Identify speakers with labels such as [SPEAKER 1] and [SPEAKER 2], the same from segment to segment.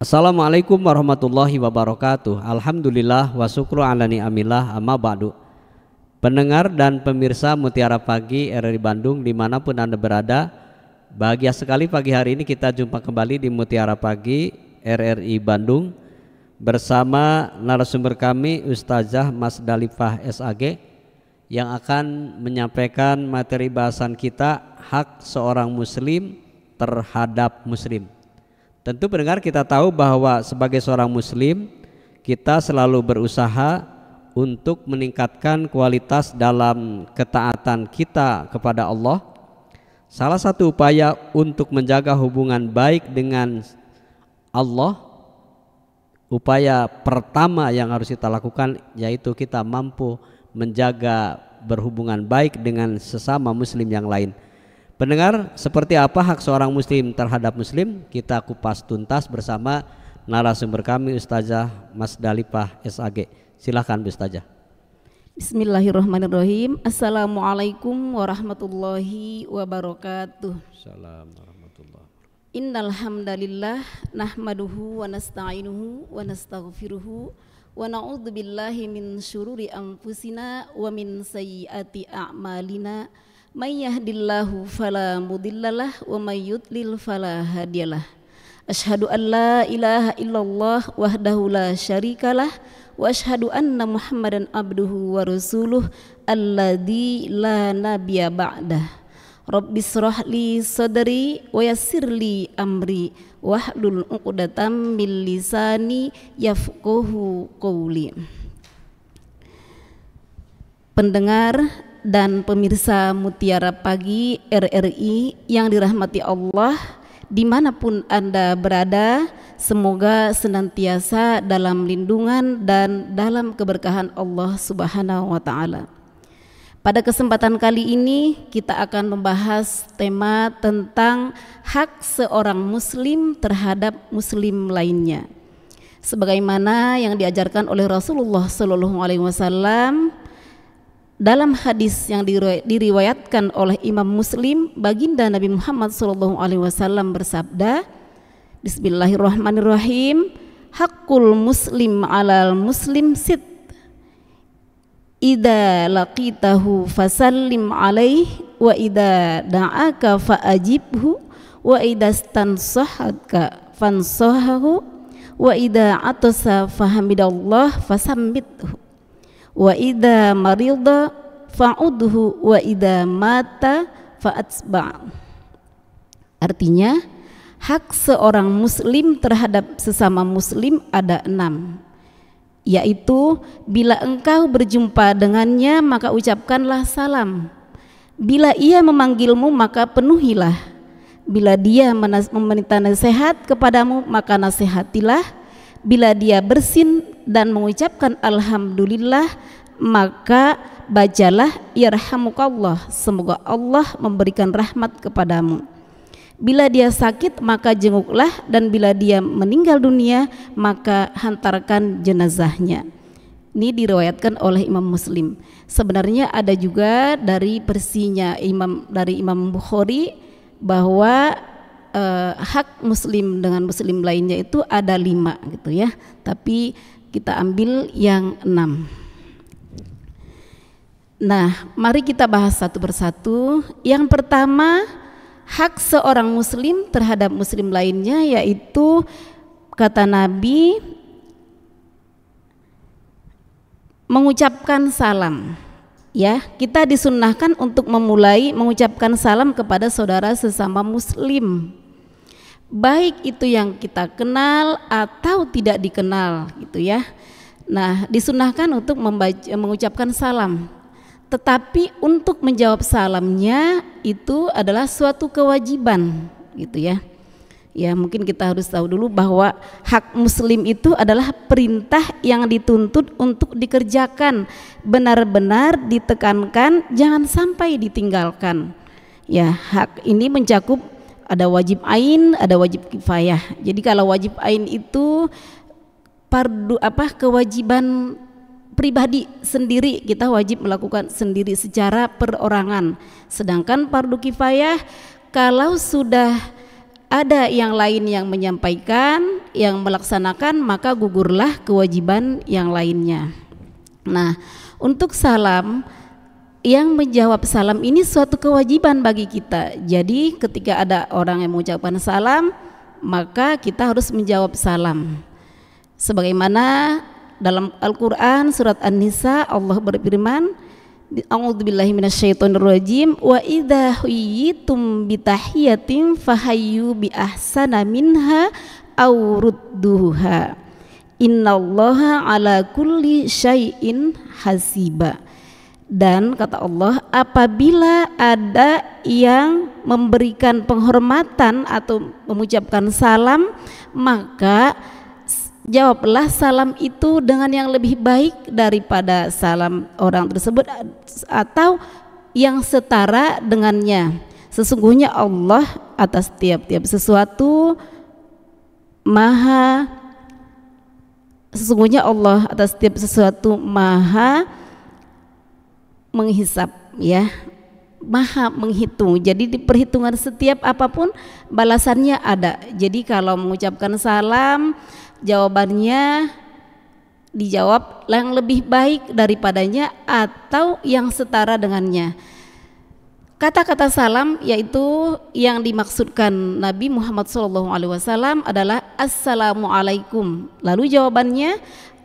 [SPEAKER 1] Assalamualaikum warahmatullahi wabarakatuh. Alhamdulillah wa syukru ala ni'amillah amma ba'du. Pendengar dan pemirsa Mutiara Pagi RRI Bandung dimanapun Anda berada, bahagia sekali pagi hari ini kita jumpa kembali di Mutiara Pagi RRI Bandung bersama narasumber kami Ustazah Mas Dalifah SAG yang akan menyampaikan materi bahasan kita, hak seorang muslim terhadap muslim. Tentu pendengar, kita tahu bahwa sebagai seorang muslim kita selalu berusaha untuk meningkatkan kualitas dalam ketaatan kita kepada Allah. Salah satu upaya untuk menjaga hubungan baik dengan Allah, upaya pertama yang harus kita lakukan yaitu kita mampu menjaga berhubungan baik dengan sesama muslim yang lain. Pendengar, seperti apa hak seorang muslim terhadap muslim? Kita kupas tuntas bersama narasumber kami Ustazah Mas Dalifah SAG. Silakan Bu Ustazah.
[SPEAKER 2] Bismillahirrahmanirrahim. Assalamualaikum warahmatullahi wabarakatuh.
[SPEAKER 1] Assalamualaikum warahmatullahi wabarakatuh.
[SPEAKER 2] Innal hamdalillah nahmaduhu wa nasta'inuhu wa nastaghfiruhu wa na'udzu billahi min syururi anfusina wa min sayyiati a'malina. May yahdillahu fala mudhillalah wa may yudlil fala hadiyalah. Asyhadu an la ilaha illallah wahdahu la syarikalah wa asyhadu anna Muhammadan abduhu wa rasuluh alladzi la nabiyya ba'dah. Rabbis shrah li sadri wa yassir li amri wahlul 'uqdatam min lisani yafqahu qawli. Pendengar dan pemirsa Mutiara Pagi RRI yang dirahmati Allah, dimanapun Anda berada, semoga senantiasa dalam lindungan dan dalam keberkahan Allah Subhanahu wa Ta'ala. Pada kesempatan kali ini kita akan membahas tema tentang hak seorang muslim terhadap muslim lainnya, sebagaimana yang diajarkan oleh Rasulullah SAW. Dalam hadis yang diriwayatkan oleh Imam Muslim, baginda Nabi Muhammad SAW bersabda, Bismillahirrahmanirrahim, Haqqul muslim alal muslim sit, idza laqitahu fasallim alaih, wa idza da'aka fa'ajibhu, wa idza stansahaka fansahahu, wa idza atasa fahamidallah fasammithhu, wa idza marida fa'udhu, wa idza mata fa'atsba'. Artinya, hak seorang muslim terhadap sesama muslim ada 6, yaitu bila engkau berjumpa dengannya maka ucapkanlah salam, bila ia memanggilmu maka penuhilah, bila dia meminta nasihat kepadamu maka nasihatilah, bila dia bersin dan mengucapkan alhamdulillah maka bacalah yarhamukallah, semoga Allah memberikan rahmat kepadamu. Bila dia sakit maka jenguklah, dan bila dia meninggal dunia maka hantarkan jenazahnya. Ini diriwayatkan oleh Imam Muslim. Sebenarnya ada juga dari versinya dari Imam Bukhari bahwa hak muslim dengan muslim lainnya itu ada 5 gitu ya, tapi kita ambil yang 6. Nah, mari kita bahas satu persatu. Yang pertama, hak seorang muslim terhadap muslim lainnya, yaitu kata Nabi mengucapkan salam. Ya, kita disunnahkan untuk memulai mengucapkan salam kepada saudara sesama muslim, baik itu yang kita kenal atau tidak dikenal gitu ya. Nah, disunnahkan untuk mengucapkan salam. Tetapi untuk menjawab salamnya itu adalah suatu kewajiban gitu ya. Ya, mungkin kita harus tahu dulu bahwa hak muslim itu adalah perintah yang dituntut untuk dikerjakan, benar-benar ditekankan, jangan sampai ditinggalkan. Ya, hak ini mencakup ada wajib ain, ada wajib kifayah. Jadi kalau wajib ain itu kewajiban pribadi sendiri, kita wajib melakukan sendiri secara perorangan. Sedangkan fardu kifayah kalau sudah ada yang lain yang menyampaikan, yang melaksanakan, maka gugurlah kewajiban yang lainnya. Nah, untuk salam, yang menjawab salam ini suatu kewajiban bagi kita. Jadi ketika ada orang yang mengucapkan salam, maka kita harus menjawab salam. Sebagaimana dalam Al-Quran surat An-Nisa Allah berfirman, A'udzubillahi minasyaitonirrajim, wa idza huyyitum bitahiyatin fahayyu bi ahsana minha aw rudduha innallaha ala kulli syai'in hasiba. Dan kata Allah, apabila ada yang memberikan penghormatan atau mengucapkan salam, maka jawablah salam itu dengan yang lebih baik daripada salam orang tersebut atau yang setara dengannya. Sesungguhnya Allah atas tiap-tiap sesuatu maha menghisap, ya, maha menghitung. Jadi di perhitungan setiap apapun balasannya ada. Jadi kalau mengucapkan salam, jawabannya dijawab yang lebih baik daripadanya atau yang setara dengannya. Kata-kata salam yaitu yang dimaksudkan Nabi Muhammad SAW adalah Assalamualaikum. Lalu jawabannya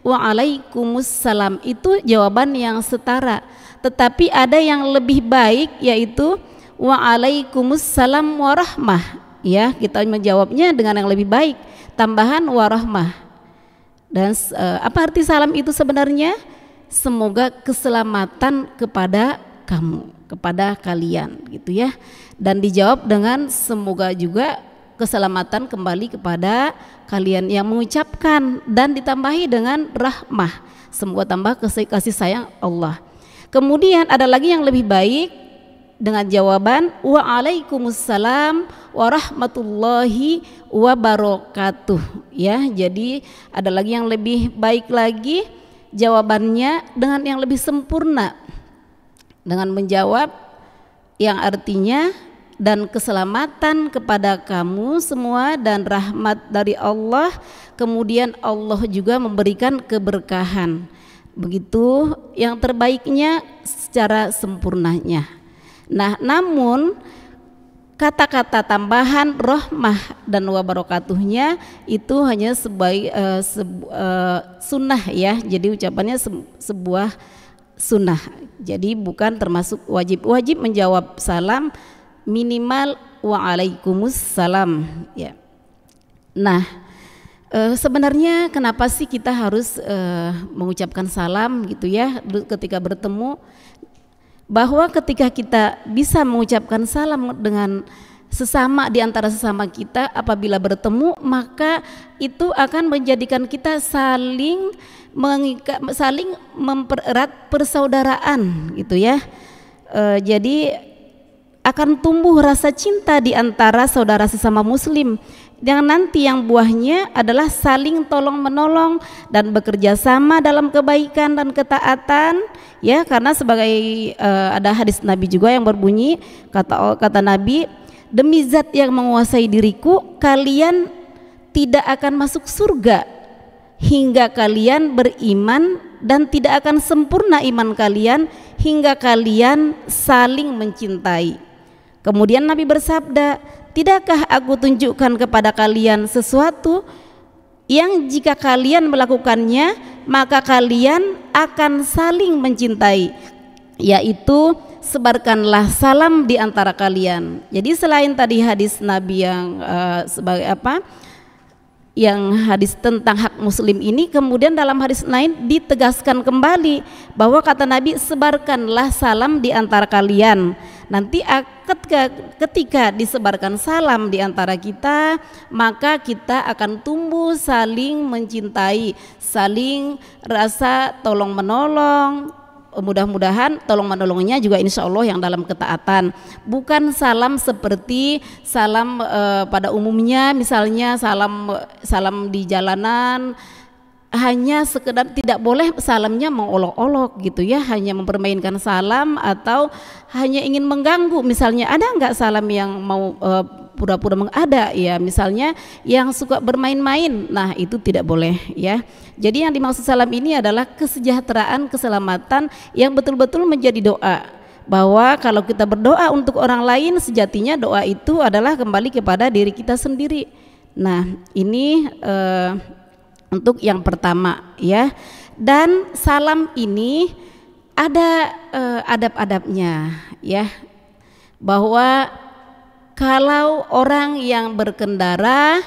[SPEAKER 2] Waalaikumsalam, itu jawaban yang setara. Tetapi ada yang lebih baik yaitu Waalaikumsalam warahmah. Ya, kita menjawabnya dengan yang lebih baik, tambahan warahmah. Dan apa arti salam itu sebenarnya? Semoga keselamatan kepada kamu, kepada kalian, gitu ya. Dan dijawab dengan semoga juga keselamatan kembali kepada kalian yang mengucapkan, dan ditambahi dengan rahmah, semoga tambah kasih sayang Allah. Kemudian ada lagi yang lebih baik dengan jawaban Waalaikumsalam warahmatullahi wabarakatuh, ya. Jadi ada lagi yang lebih baik lagi jawabannya dengan yang lebih sempurna, dengan menjawab yang artinya dan keselamatan kepada kamu semua dan rahmat dari Allah, kemudian Allah juga memberikan keberkahan. Begitu yang terbaiknya secara sempurnanya. Nah, namun kata-kata tambahan rahmah dan wabarakatuhnya itu hanya sebagai sunnah, ya. Jadi ucapannya sebuah sunnah. Jadi bukan termasuk wajib. Wajib menjawab salam minimal Waalaikumsalam, ya. Nah, sebenarnya kenapa sih kita harus mengucapkan salam, gitu ya, ketika bertemu? Bahwa ketika kita bisa mengucapkan salam dengan sesama di antara sesama kita apabila bertemu, maka itu akan menjadikan kita saling mempererat persaudaraan, gitu ya. Jadi akan tumbuh rasa cinta di antara saudara sesama muslim, yang nanti yang buahnya adalah saling tolong menolong dan bekerja sama dalam kebaikan dan ketaatan, ya. Karena sebagai ada hadis Nabi juga yang berbunyi, kata Nabi, demi zat yang menguasai diriku, kalian tidak akan masuk surga hingga kalian beriman, dan tidak akan sempurna iman kalian hingga kalian saling mencintai. Kemudian Nabi bersabda, tidakkah aku tunjukkan kepada kalian sesuatu yang jika kalian melakukannya maka kalian akan saling mencintai, yaitu sebarkanlah salam di antara kalian. Jadi selain tadi hadis Nabi yang sebagai apa, yang hadis tentang hak muslim ini, kemudian dalam hadis lain ditegaskan kembali bahwa kata Nabi, sebarkanlah salam di antara kalian. Nanti ketika disebarkan salam di antara kita, maka kita akan tumbuh saling mencintai, saling rasa tolong menolong. Mudah-mudahan tolong menolongnya juga insya Allah yang dalam ketaatan, bukan salam seperti salam pada umumnya, misalnya salam di jalanan hanya sekedar, tidak boleh salamnya mengolok-olok gitu ya, hanya mempermainkan salam atau hanya ingin mengganggu. Misalnya ada nggak salam yang mau pura-pura ada ya, misalnya yang suka bermain-main, nah itu tidak boleh ya. Jadi yang dimaksud salam ini adalah kesejahteraan, keselamatan yang betul-betul menjadi doa, bahwa kalau kita berdoa untuk orang lain, sejatinya doa itu adalah kembali kepada diri kita sendiri. Nah ini untuk yang pertama ya. Dan salam ini ada adab-adabnya ya, bahwa kalau orang yang berkendara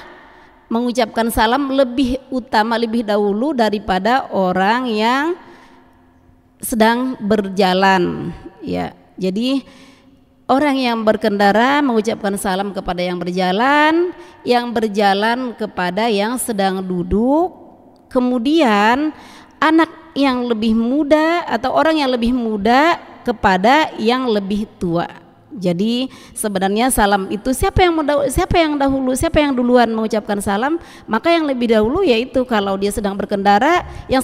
[SPEAKER 2] mengucapkan salam lebih utama, lebih dahulu daripada orang yang sedang berjalan ya. Jadi orang yang berkendara mengucapkan salam kepada yang berjalan kepada yang sedang duduk, kemudian anak yang lebih muda atau orang yang lebih muda kepada yang lebih tua. Jadi sebenarnya salam itu siapa yang duluan mengucapkan salam, maka yang lebih dahulu yaitu kalau dia sedang berkendara, yang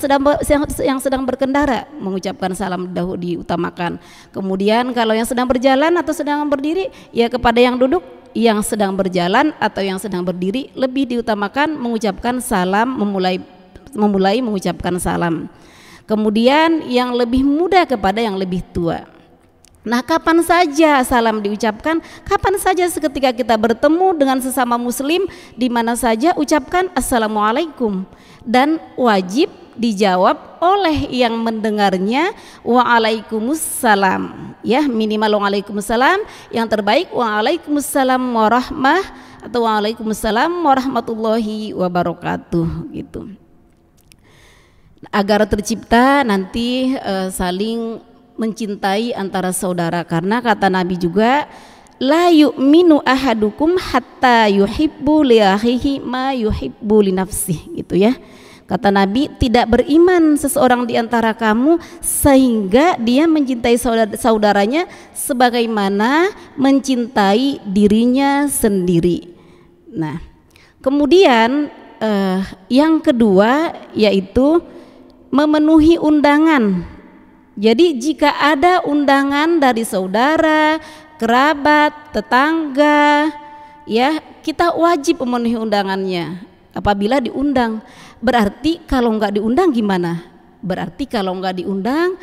[SPEAKER 2] sedang berkendara mengucapkan salam dahulu diutamakan. Kemudian kalau yang sedang berjalan atau sedang berdiri ya kepada yang duduk, yang sedang berjalan atau yang sedang berdiri lebih diutamakan mengucapkan salam, memulai mengucapkan salam. Kemudian yang lebih muda kepada yang lebih tua. Nah, kapan saja salam diucapkan? Kapan saja seketika kita bertemu dengan sesama muslim, di mana saja ucapkan assalamualaikum, dan wajib dijawab oleh yang mendengarnya waalaikumsalam ya, minimal waalaikumsalam, yang terbaik waalaikumsalam warahmah atau waalaikumsalam warahmatullahi wabarakatuh gitu, agar tercipta nanti saling mencintai antara saudara. Karena kata Nabi juga, la yu'minu ahadukum hatta yuhibbu li akhihi ma yuhibbu li nafsihi gitu ya. Kata Nabi, tidak beriman seseorang di antara kamu sehingga dia mencintai saudaranya sebagaimana mencintai dirinya sendiri. Nah, kemudian yang kedua yaitu memenuhi undangan. Jadi jika ada undangan dari saudara, kerabat, tetangga, ya kita wajib memenuhi undangannya. Apabila diundang, berarti kalau nggak diundang gimana? Berarti kalau nggak diundang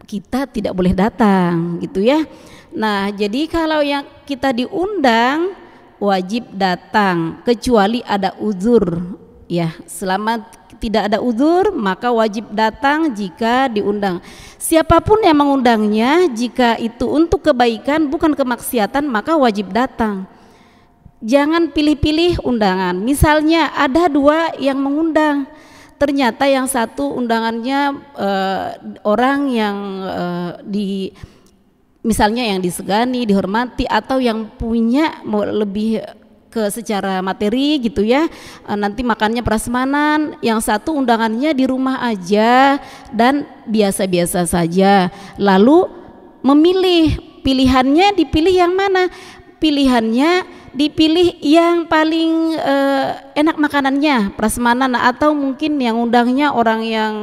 [SPEAKER 2] kita tidak boleh datang, gitu ya. Nah, jadi kalau yang kita diundang wajib datang, kecuali ada uzur, ya. Selama tidak ada uzur maka wajib datang jika diundang. Siapapun yang mengundangnya, jika itu untuk kebaikan bukan kemaksiatan, maka wajib datang. Jangan pilih-pilih undangan. Misalnya ada dua yang mengundang, ternyata yang satu undangannya orang yang misalnya yang disegani, dihormati, atau yang punya lebih ke secara materi gitu ya, nanti makannya prasmanan. Yang satu undangannya di rumah aja dan biasa-biasa saja. Lalu memilih, pilihannya dipilih yang mana? Pilihannya dipilih yang paling enak makanannya, prasmanan, atau mungkin yang undangnya orang yang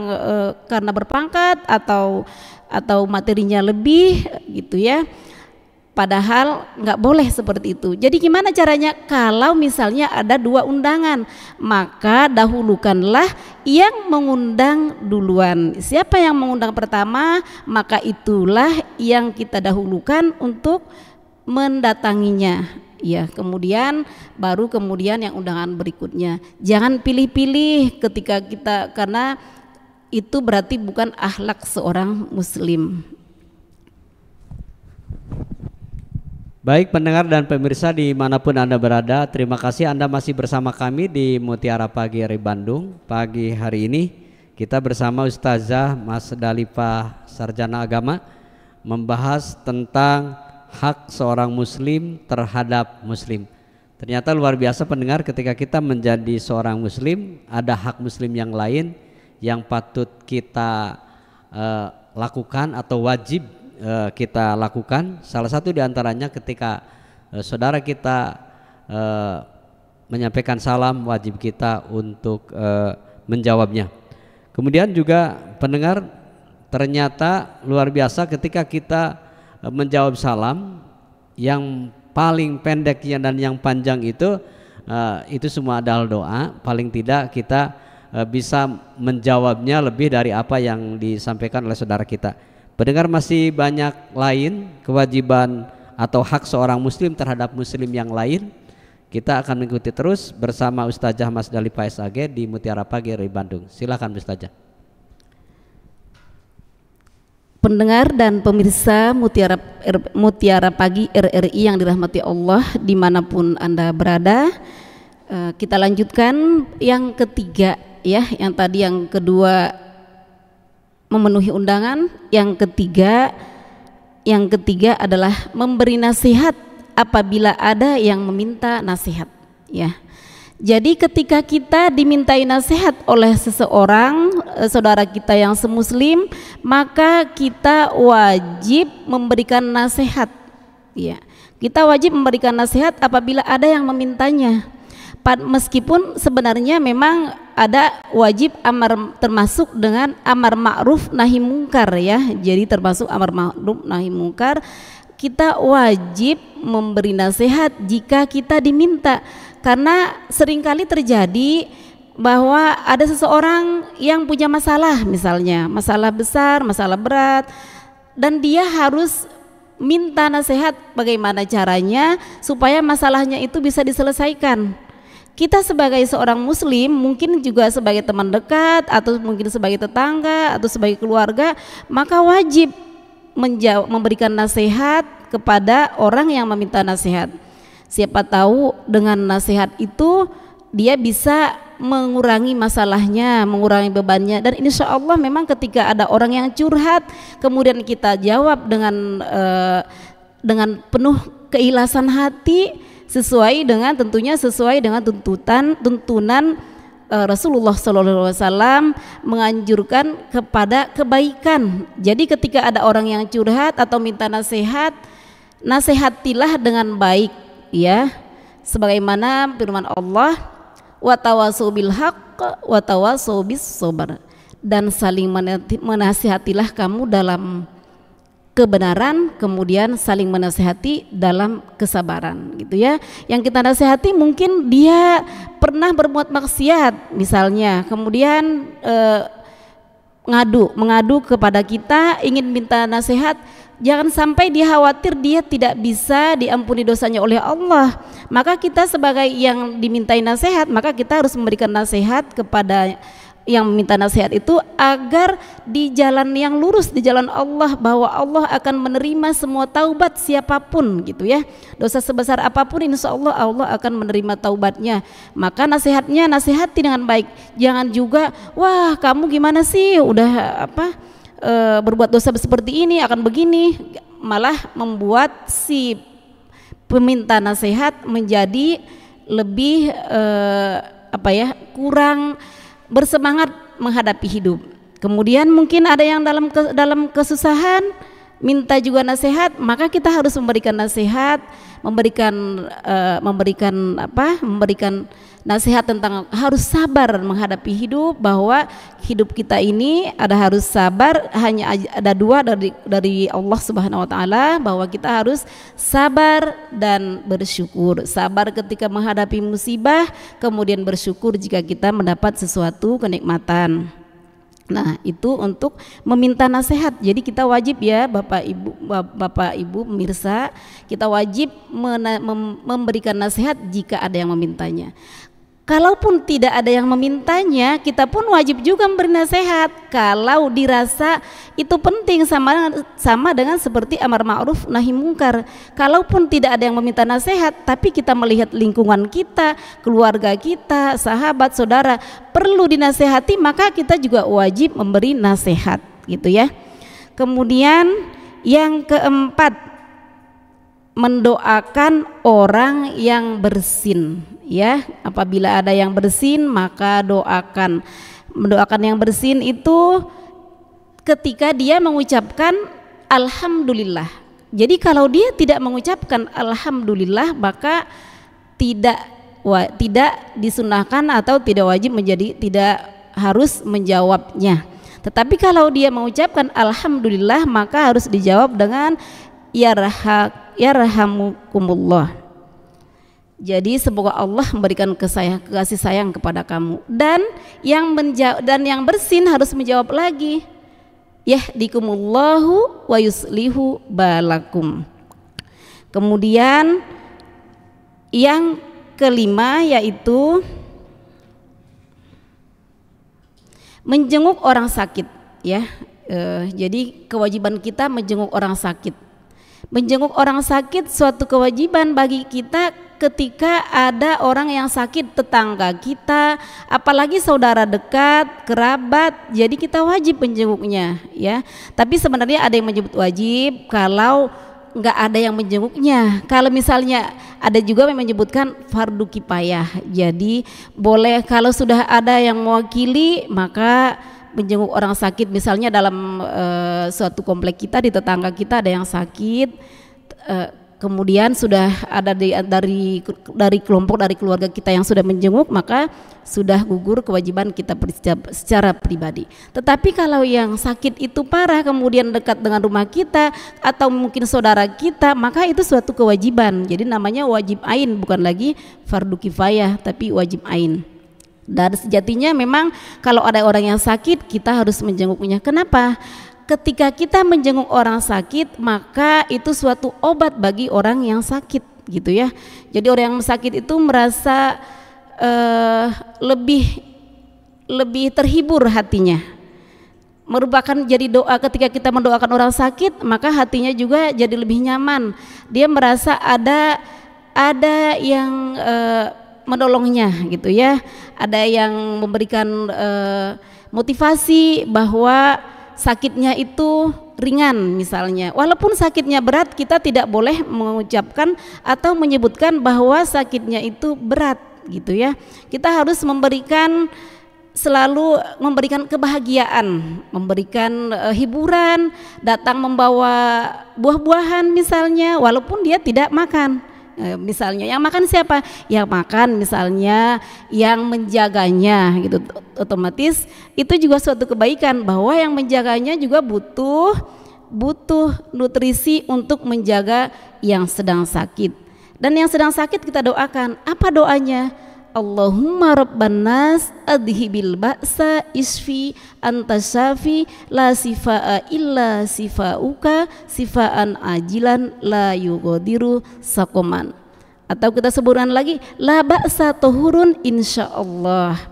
[SPEAKER 2] karena berpangkat atau materinya lebih gitu ya. Padahal nggak boleh seperti itu. Jadi gimana caranya? Kalau misalnya ada dua undangan, maka dahulukanlah yang mengundang duluan. Siapa yang mengundang pertama, maka itulah yang kita dahulukan untuk mendatanginya. Ya, kemudian baru kemudian yang undangan berikutnya. Jangan pilih-pilih ketika kita, karena itu berarti bukan akhlak seorang muslim.
[SPEAKER 1] Baik pendengar dan pemirsa dimanapun Anda berada, terima kasih Anda masih bersama kami di Mutiara Pagi RRI Bandung. Pagi hari ini kita bersama Ustazah Mas Dalifah Sarjana Agama membahas tentang hak seorang muslim terhadap muslim. Ternyata luar biasa pendengar, ketika kita menjadi seorang muslim, ada hak muslim yang lain yang patut kita lakukan atau wajib kita lakukan. Salah satu diantaranya ketika saudara kita menyampaikan salam, wajib kita untuk menjawabnya. Kemudian juga pendengar, ternyata luar biasa ketika kita menjawab salam, yang paling pendeknya dan yang panjang itu semua adalah doa. Paling tidak kita bisa menjawabnya lebih dari apa yang disampaikan oleh saudara kita. Pendengar, masih banyak lain kewajiban atau hak seorang muslim terhadap muslim yang lain. Kita akan mengikuti terus bersama Ustazah Mas Dalifa SAG di Mutiara Pagi RRI Bandung. Silakan Ustazah.
[SPEAKER 2] Pendengar dan pemirsa Mutiara Pagi RRI yang dirahmati Allah dimanapun Anda berada, kita lanjutkan yang ketiga ya. Yang tadi yang kedua memenuhi undangan, yang ketiga adalah memberi nasihat apabila ada yang meminta nasihat ya. Jadi ketika kita dimintai nasihat oleh seseorang, saudara kita yang semuslim, maka kita wajib memberikan nasihat ya. Kita wajib memberikan nasihat apabila ada yang memintanya. Meskipun sebenarnya memang ada wajib amar, termasuk dengan amar ma'ruf nahi mungkar ya. Jadi termasuk amar ma'ruf nahi mungkar, kita wajib memberi nasihat jika kita diminta. Karena seringkali terjadi bahwa ada seseorang yang punya masalah, misalnya masalah besar, masalah berat, dan dia harus minta nasihat bagaimana caranya supaya masalahnya itu bisa diselesaikan. Kita sebagai seorang muslim, mungkin juga sebagai teman dekat atau mungkin sebagai tetangga atau sebagai keluarga, maka wajib memberikan nasihat kepada orang yang meminta nasihat. Siapa tahu dengan nasihat itu dia bisa mengurangi masalahnya, mengurangi bebannya. Dan insya Allah memang ketika ada orang yang curhat, kemudian kita jawab dengan penuh keikhlasan hati, tentunya sesuai dengan tuntunan Rasulullah SAW menganjurkan kepada kebaikan. Jadi ketika ada orang yang curhat atau minta nasihat, nasihatilah dengan baik ya, sebagaimana firman Allah, wa tawasau bil haqq wa tawasau bis sabar, dan saling menasihatilah kamu dalam kebenaran, kemudian saling menasihati dalam kesabaran gitu ya. Yang kita nasihati mungkin dia pernah berbuat maksiat misalnya, kemudian mengadu kepada kita, ingin minta nasihat. Jangan sampai dia khawatir dia tidak bisa diampuni dosanya oleh Allah. Maka kita sebagai yang dimintai nasihat, maka kita harus memberikan nasihat kepada yang meminta nasihat itu agar di jalan yang lurus, di jalan Allah, bahwa Allah akan menerima semua taubat siapapun gitu ya. Dosa sebesar apapun insya Allah Allah akan menerima taubatnya. Maka nasihatnya nasihati dengan baik. Jangan juga, wah kamu gimana sih udah berbuat dosa seperti ini akan begini, malah membuat si peminta nasihat menjadi lebih kurang bersemangat menghadapi hidup. Kemudian mungkin ada yang dalam kesusahan minta juga nasihat, maka kita harus memberikan nasihat, memberikan nasihat tentang harus sabar menghadapi hidup, bahwa hidup kita ini harus sabar. Hanya ada dua dari Allah Subhanahu wa taala, bahwa kita harus sabar dan bersyukur. Sabar ketika menghadapi musibah, kemudian bersyukur jika kita mendapat sesuatu kenikmatan. Nah, itu untuk meminta nasihat. Jadi kita wajib ya Bapak Ibu pemirsa, kita wajib memberikan nasihat jika ada yang memintanya. Kalaupun tidak ada yang memintanya, kita pun wajib juga memberi nasihat kalau dirasa itu penting, sama dengan seperti amar ma'ruf nahi mungkar. Kalaupun tidak ada yang meminta nasihat, tapi kita melihat lingkungan kita, keluarga kita, sahabat, saudara perlu dinasehati, maka kita juga wajib memberi nasihat gitu ya. Kemudian yang keempat, mendoakan orang yang bersin ya. Apabila ada yang bersin, maka mendoakan yang bersin itu ketika dia mengucapkan alhamdulillah. Jadi kalau dia tidak mengucapkan alhamdulillah, maka tidak disunahkan atau tidak wajib menjadi, tidak harus menjawabnya. Tetapi kalau dia mengucapkan alhamdulillah, maka harus dijawab dengan yarhamukumullah. Jadi semoga Allah memberikan kasih sayang kepada kamu. Dan yang bersin harus menjawab lagi, yahdikumullahu wa yuslihu balakum. Kemudian yang kelima yaitu menjenguk orang sakit, ya. Jadi kewajiban kita menjenguk orang sakit. Menjenguk orang sakit suatu kewajiban bagi kita ketika ada orang yang sakit, tetangga kita, apalagi saudara dekat, kerabat. Jadi kita wajib menjenguknya, ya. Tapi sebenarnya ada yang menyebut wajib kalau nggak ada yang menjenguknya. Kalau misalnya ada juga yang menyebutkan fardu kifayah. Jadi boleh kalau sudah ada yang mewakili, maka menjenguk orang sakit. Misalnya dalam suatu komplek kita, di tetangga kita ada yang sakit, kemudian sudah ada dari kelompok, dari keluarga kita yang sudah menjenguk, maka sudah gugur kewajiban kita secara pribadi. Tetapi kalau yang sakit itu parah, kemudian dekat dengan rumah kita atau mungkin saudara kita, maka itu suatu kewajiban. Jadi namanya wajib ain, bukan lagi fardu kifayah, tapi wajib ain. Dan sejatinya memang kalau ada orang yang sakit, kita harus menjenguknya. Kenapa? Ketika kita menjenguk orang sakit, maka itu suatu obat bagi orang yang sakit, gitu ya. Jadi orang yang sakit itu merasa lebih terhibur hatinya. Merupakan jadi doa, ketika kita mendoakan orang sakit, maka hatinya juga jadi lebih nyaman. Dia merasa ada yang menolongnya, gitu ya. Ada yang memberikan motivasi bahwa sakitnya itu ringan misalnya. Walaupun sakitnya berat, kita tidak boleh mengucapkan atau menyebutkan bahwa sakitnya itu berat, gitu ya. Kita harus selalu memberikan kebahagiaan, memberikan hiburan, datang membawa buah-buahan misalnya, walaupun dia tidak makan. Misalnya yang makan siapa? Yang makan misalnya yang menjaganya, gitu. Otomatis itu juga suatu kebaikan bahwa yang menjaganya juga butuh nutrisi untuk menjaga yang sedang sakit. Dan yang sedang sakit kita doakan. Apa doanya? Allahumma rabban nas adhibil ba'sa isfi anta syafi la sifaa illa sifauka sifaan ajilan la yughadiru sakoman. Atau kita sebutkan lagi la ba'sa tuhurun insyaallah,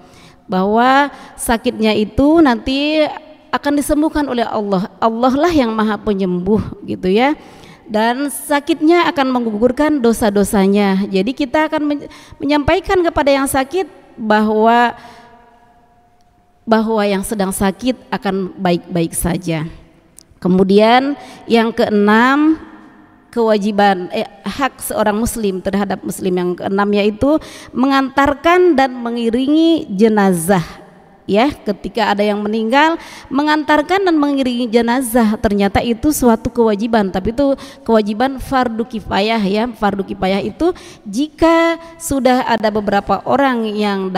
[SPEAKER 2] bahwa sakitnya itu nanti akan disembuhkan oleh Allah. Allah lah yang maha penyembuh, gitu ya. Dan sakitnya akan menggugurkan dosa-dosanya. Jadi kita akan menyampaikan kepada yang sakit bahwa yang sedang sakit akan baik-baik saja. Kemudian yang keenam, kewajiban hak seorang muslim terhadap muslim yang keenam yaitu mengantarkan dan mengiringi jenazah. Ya, ketika ada yang meninggal, mengantarkan dan mengiringi jenazah, ternyata itu suatu kewajiban, tapi itu kewajiban fardu kifayah, ya. Fardu kifayah itu jika sudah ada beberapa orang yang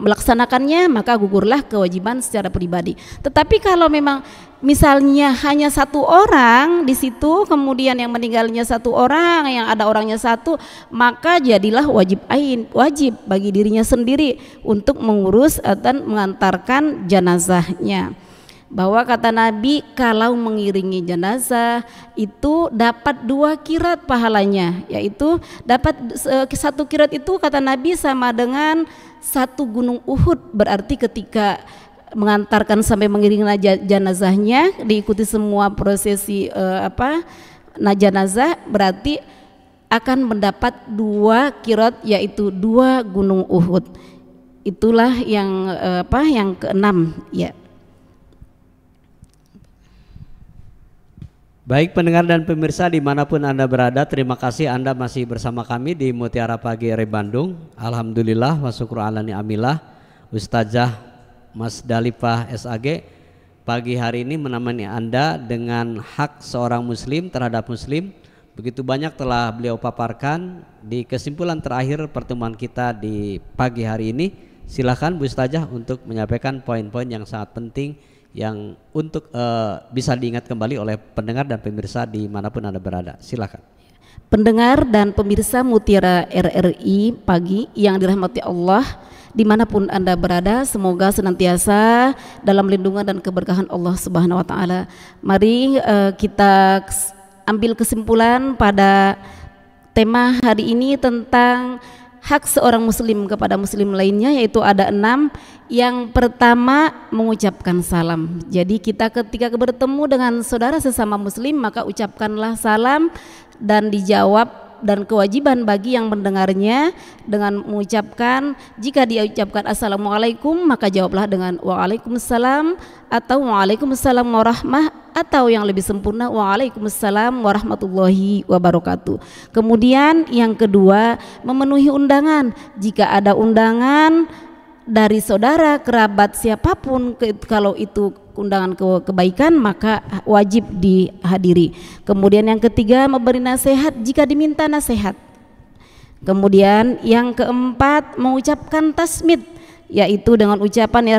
[SPEAKER 2] melaksanakannya, maka gugurlah kewajiban secara pribadi. Tetapi kalau memang misalnya hanya satu orang di situ, kemudian yang meninggalnya satu orang, yang ada orangnya satu, maka jadilah wajib ain, wajib bagi dirinya sendiri untuk mengurus dan mengantarkan jenazahnya. Bahwa kata Nabi, kalau mengiringi jenazah itu dapat 2 qirat pahalanya, yaitu dapat 1 qirat itu kata Nabi sama dengan 1 gunung Uhud. Berarti ketika mengantarkan sampai mengiringi jenazahnya, diikuti semua prosesi jenazah, berarti akan mendapat 2 qirat, yaitu 2 gunung Uhud. Itulah yang yang keenam, ya.
[SPEAKER 1] Baik pendengar dan pemirsa dimanapun Anda berada, terima kasih Anda masih bersama kami di Mutiara Pagi RRI Bandung. Alhamdulillah wa syukru ala ni'amillah. Ustazah Mas Dalifah SAG pagi hari ini menemani Anda dengan hak seorang muslim terhadap muslim. Begitu banyak telah beliau paparkan di kesimpulan terakhir pertemuan kita di pagi hari ini. Silakan Bu Ustazah untuk menyampaikan poin-poin yang sangat penting yang untuk bisa diingat kembali oleh pendengar dan pemirsa dimanapun Anda berada. Silakan.
[SPEAKER 2] Pendengar dan pemirsa Mutiara RRI Pagi yang dirahmati Allah, dimanapun Anda berada, semoga senantiasa dalam lindungan dan keberkahan Allah Subhanahu wa Ta'ala. Mari kita ambil kesimpulan pada tema hari ini tentang hak seorang muslim kepada muslim lainnya, yaitu ada 6. Yang pertama, mengucapkan salam. Jadi kita ketika bertemu dengan saudara sesama muslim, maka ucapkanlah salam dan dijawab, dan kewajiban bagi yang mendengarnya dengan mengucapkan, jika dia ucapkan assalamualaikum maka jawablah dengan waalaikumsalam atau waalaikumsalam warahmah, atau yang lebih sempurna waalaikumsalam warahmatullahi wabarakatuh. Kemudian yang kedua, memenuhi undangan. Jika ada undangan dari saudara, kerabat, siapapun, kalau itu undangan kebaikan maka wajib dihadiri. Kemudian yang ketiga, memberi nasihat jika diminta nasihat. Kemudian yang keempat, mengucapkan tasmid, yaitu dengan ucapan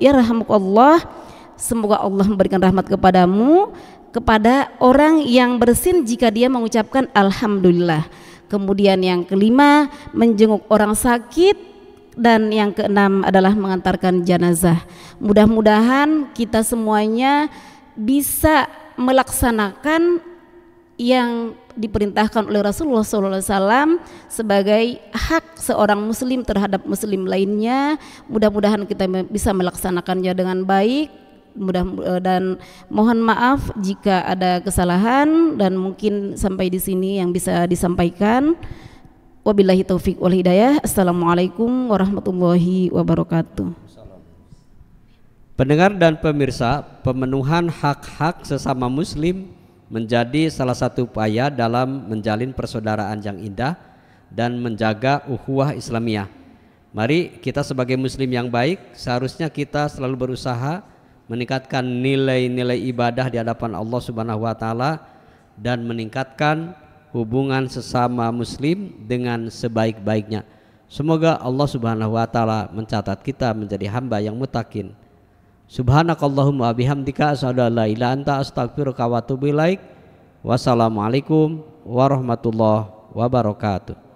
[SPEAKER 2] yarhamukallah, semoga Allah memberikan rahmat kepadamu, kepada orang yang bersin jika dia mengucapkan alhamdulillah. Kemudian yang kelima, menjenguk orang sakit. Dan yang keenam adalah mengantarkan jenazah. Mudah-mudahan kita semuanya bisa melaksanakan yang diperintahkan oleh Rasulullah SAW sebagai hak seorang muslim terhadap muslim lainnya. Mudah-mudahan kita bisa melaksanakannya dengan baik. Dan mohon maaf jika ada kesalahan, dan mungkin sampai di sini yang bisa disampaikan. Wabillahi taufik wal hidayah. Assalamualaikum warahmatullahi wabarakatuh.
[SPEAKER 1] Pendengar dan pemirsa, pemenuhan hak-hak sesama muslim menjadi salah satu upaya dalam menjalin persaudaraan yang indah dan menjaga ukhuwah Islamiyah. Mari kita sebagai muslim yang baik, seharusnya kita selalu berusaha meningkatkan nilai-nilai ibadah di hadapan Allah Subhanahu wa Ta'ala dan meningkatkan hubungan sesama muslim dengan sebaik-baiknya. Semoga Allah Subhanahu wa Ta'ala mencatat kita menjadi hamba yang mutakin. Subhanakallahumma bihamdika asyhadu an la ilaha illa anta astaghfiruka wa atubu ilaik. Wassalamualaikum warahmatullahi wabarakatuh.